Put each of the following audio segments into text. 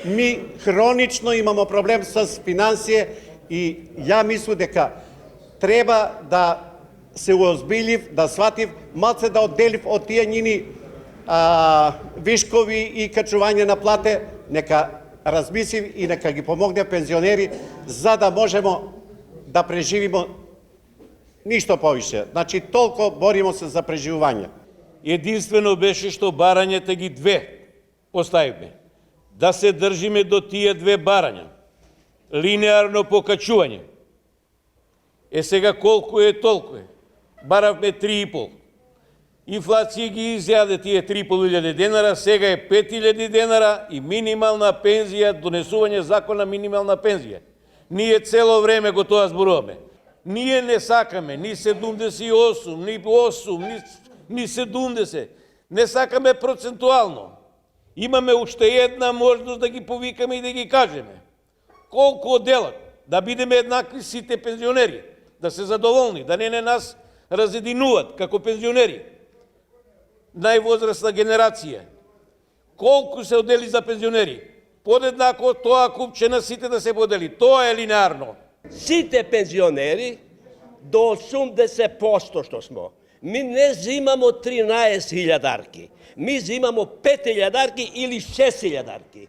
ми хронично имамо проблем с финансije и ја мислам дека треба да се уозбилив, да сватив, малце да одделив од тие njini вишкови и качување на плате, нека размислив и нека ги помогне пензионери за да можемо да преживимо ништо повише. Значи, толку боримо се за преживување. Единствено беше што барањата ги две поставивме. Да се држиме до тие две барања. Линеарно покачување. Сега колку е, толку е. Баравме 3,5. Инфлација ги изјаде тие 3.500 денара, сега е 5.000 денара и минимална пензија, донесување закон на минимална пензија. Ние цело време го тоа зборуваме. Ние не сакаме ни 78, ни 8, ни 70. Не сакаме процентуално. Имаме уште една можност да ги повикаме и да ги кажеме. Колку делат, да бидеме еднакви сите пензионери, да се задоволни, да не нас разединуват како пензионери. Највозрастна генерација. Колку се одели за пензионери? Подеднако тоа купче на сите да се подели. Тоа е линеарно. Сите пензионери до 80% што смо. Ми не зимамо 13.000-арки. Ми зимамо 5.000-арки или 6.000-арки.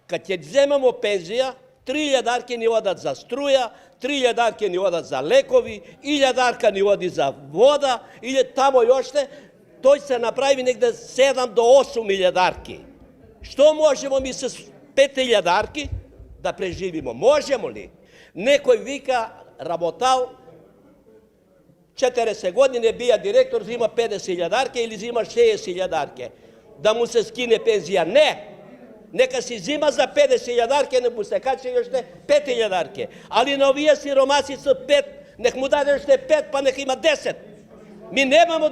Кад ќе земамо пензија, 3.000-арки ни одат за струја, 3.000-арки ни одат за лекови, 1.000-арка ни оди за вода, или тамо јоште, тој се направи негде 7 до 8.000-арки. Што можемо ми с 5.000-арки да преживимо? Можемо ли? Некој вика, работал, 40 години бија директор, зима 50.000-арки или зима 60.000-арки. Да му се скине пензија? Не! Нека си зима за 50.000-арки, не му се каче јоште 5.000-арки. Али на овие сиромаси со 5, нех му даде още 5, па нех има 10. Ми немамо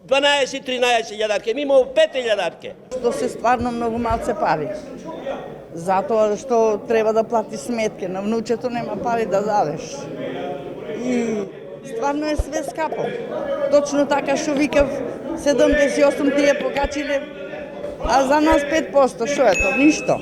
12-13.000-арки, ми имамо 5.000-арки. Што се стварно многу малце пари. Затоа што треба да плати сметки, на внучето нема пари да дадеш. И стварно е све скапо. Точно така што викав, 78 тие покачиле, а за нас 5%, што е то? Ништо.